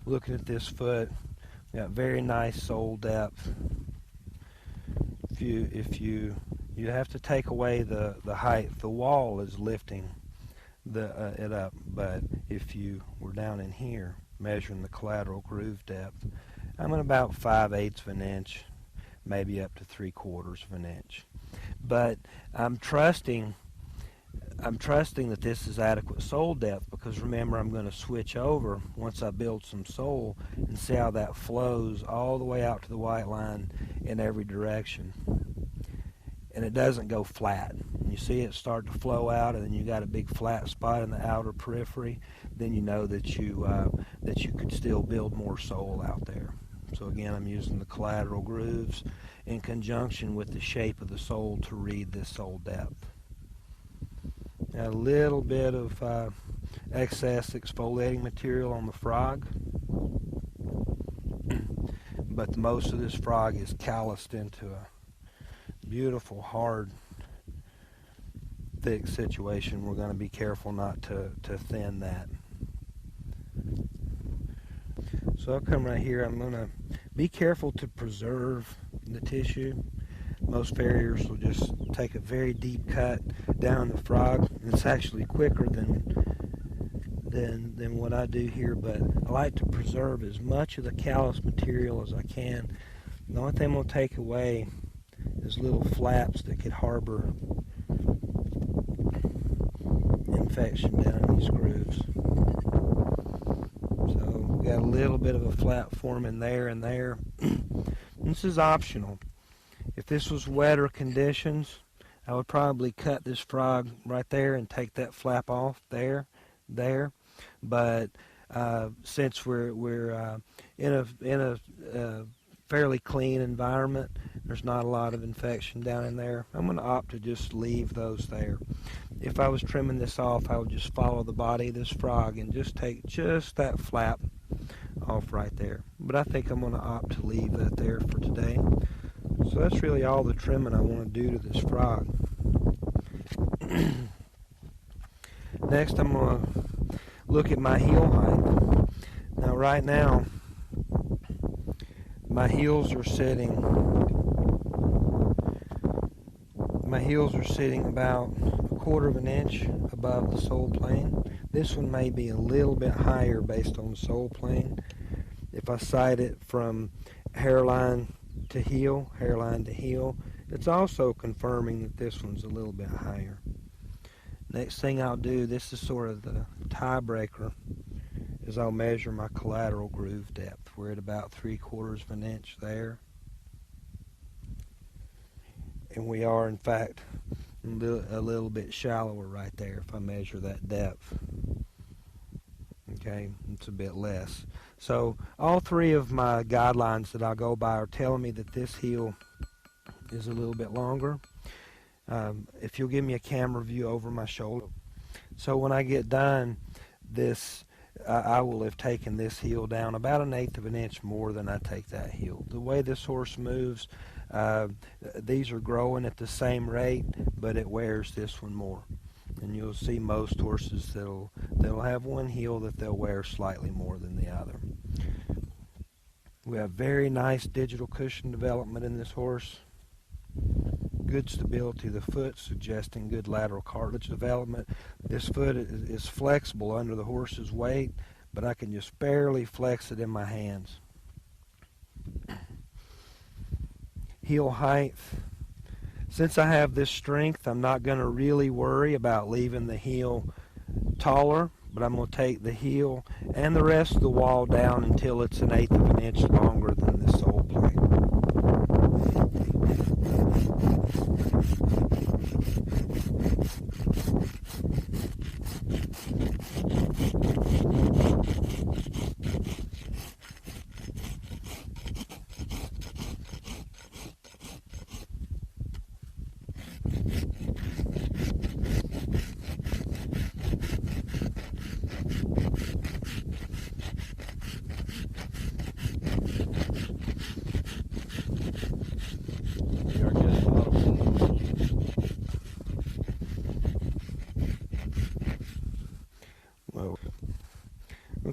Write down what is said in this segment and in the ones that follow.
looking at this foot, we got very nice sole depth. If you have to take away the height, the wall is lifting it up. But if you were down in here measuring the collateral groove depth, I'm at about 5/8 of an inch, maybe up to 3/4 of an inch. But I'm trusting that this is adequate sole depth, because remember, I'm going to switch over once I build some sole and see how that flows all the way out to the white line in every direction. And it doesn't go flat. When you see it start to flow out and then you got a big flat spot in the outer periphery, then you know that you could still build more sole out there. So again, I'm using the collateral grooves in conjunction with the shape of the sole to read this sole depth. Now, a little bit of excess exfoliating material on the frog, but most of this frog is calloused into a beautiful, hard, thick situation. We're going to be careful not to thin that. So I'll come right here. I'm going to be careful to preserve the tissue. Most farriers will just take a very deep cut down the frog. It's actually quicker than what I do here, but I like to preserve as much of the callus material as I can. The only thing I'm going to take away is little flaps that could harbor infection down in these grooves. So we got a little bit of a flap forming there and there. This is optional. If this was wetter conditions, I would probably cut this frog right there and take that flap off there. But since we're in a fairly clean environment, there's not a lot of infection down in there, I'm going to opt to just leave those there. If I was trimming this off, I would just follow the body of this frog and just take just that flap off right there. But I think I'm going to opt to leave that there for today. So that's really all the trimming I want to do to this frog. Next, I'm going to look at my heel height. Now, right now, my heels are sitting about 1/4 of an inch above the sole plane. This one may be a little bit higher based on the sole plane. If I sight it from hairline to heel, it's also confirming that this one's a little bit higher. Next thing I'll do, this is sort of the tiebreaker, is I'll measure my collateral groove depth. We're at about 3/4 of an inch there. And we are, in fact, a little bit shallower right there if I measure that depth. Okay, it's a bit less. So all three of my guidelines that I go by are telling me that this heel is a little bit longer. If you'll give me a camera view over my shoulder. So when I get done, I will have taken this heel down about 1/8 of an inch more than I take that heel. The way this horse moves, these are growing at the same rate, but it wears this one more. And you'll see most horses they'll have one heel that they'll wear slightly more than the other. We have very nice digital cushion development in this horse. Good stability of the foot, suggesting good lateral cartilage development. This foot is flexible under the horse's weight, but I can just barely flex it in my hands. Heel height. Since I have this strength, I'm not going to really worry about leaving the heel taller, but I'm going to take the heel and the rest of the wall down until it's 1/8 of an inch longer than the sole plate.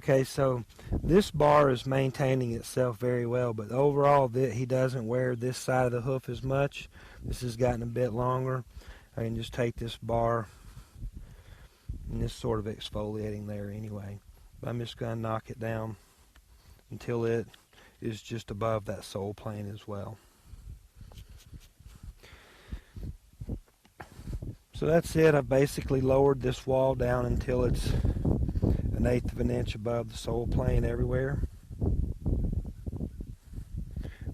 Okay, so this bar is maintaining itself very well, but overall he doesn't wear this side of the hoof as much. This has gotten a bit longer. I can just take this bar, and it's sort of exfoliating there anyway. But I'm just going to knock it down until it is just above that sole plane as well. So that's it. I've basically lowered this wall down until it's 1/8 of an inch above the sole plane everywhere.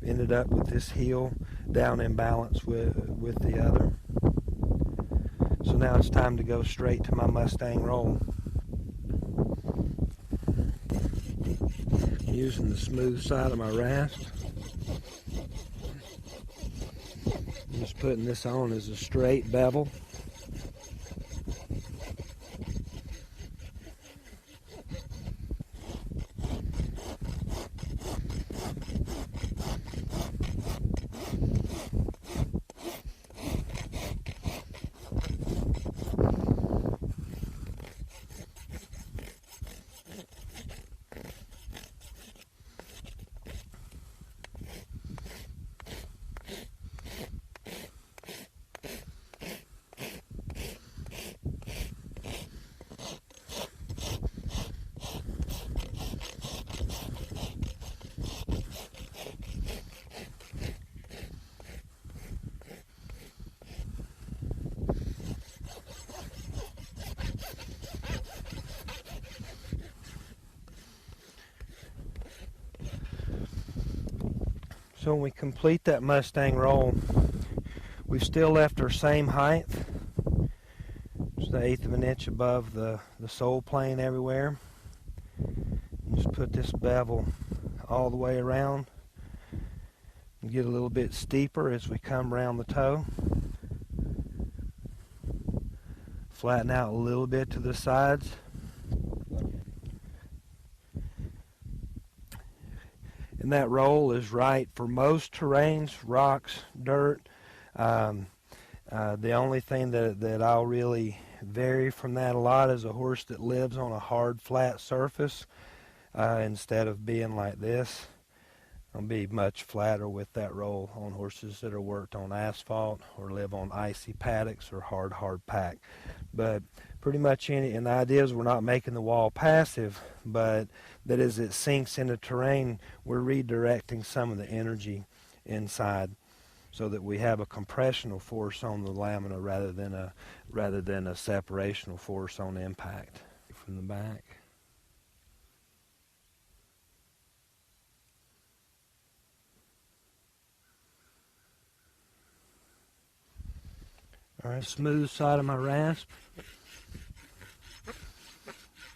Ended up with this heel down in balance with the other. So now it's time to go straight to my Mustang roll. Using the smooth side of my rasp. I'm just putting this on as a straight bevel. So when we complete that Mustang roll, we've still left our same height. Just 1/8 of an inch above the sole plane everywhere. And just put this bevel all the way around and get a little bit steeper as we come around the toe. Flatten out a little bit to the sides. And that roll is right for most terrains, rocks, dirt. The only thing that I'll really vary from that a lot is a horse that lives on a hard, flat surface. Instead of being like this, I'll be much flatter with that roll on horses that are worked on asphalt or live on icy paddocks or hard pack. But pretty much and the idea is we're not making the wall passive, but that as it sinks into terrain, we're redirecting some of the energy inside so that we have a compressional force on the lamina rather than a separational force on impact. From the back. All right, smooth side of my rasp.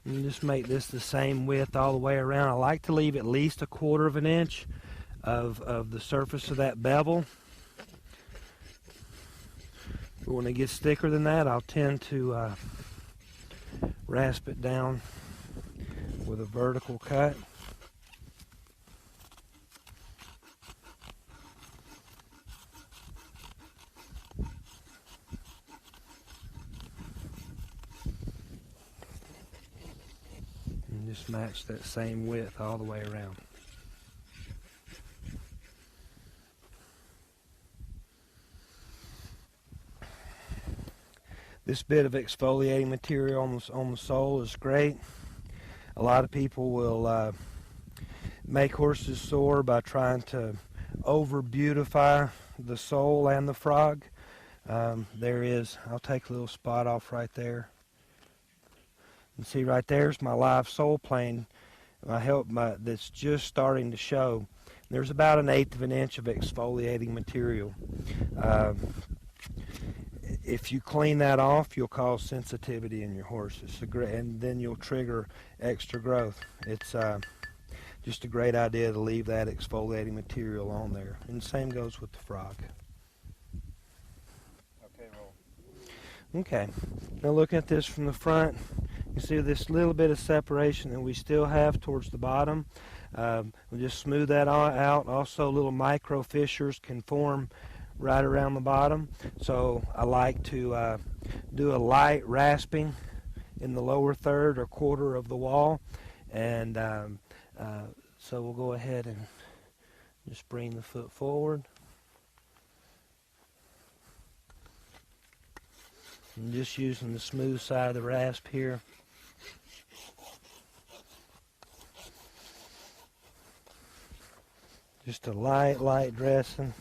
And just make this the same width all the way around. I like to leave at least 1/4 of an inch of the surface of that bevel. But when it gets thicker than that, I'll tend to rasp it down with a vertical cut. And just match that same width all the way around. This bit of exfoliating material on the sole is great. A lot of people will make horses sore by trying to over beautify the sole and the frog. I'll take a little spot off right there. And see right there's my live sole plane. That's just starting to show. There's about 1/8 of an inch of exfoliating material. If you clean that off, you'll cause sensitivity in your horses, and then you'll trigger extra growth. It's just a great idea to leave that exfoliating material on there. And the same goes with the frog. Okay, roll. Okay, now looking at this from the front, you see this little bit of separation that we still have towards the bottom. We'll just smooth that out. Also, little micro fissures can form right around the bottom. So I like to do a light rasping in the lower third or 1/4 of the wall, And so we'll go ahead and just bring the foot forward. And just using the smooth side of the rasp here. Just a light dressing.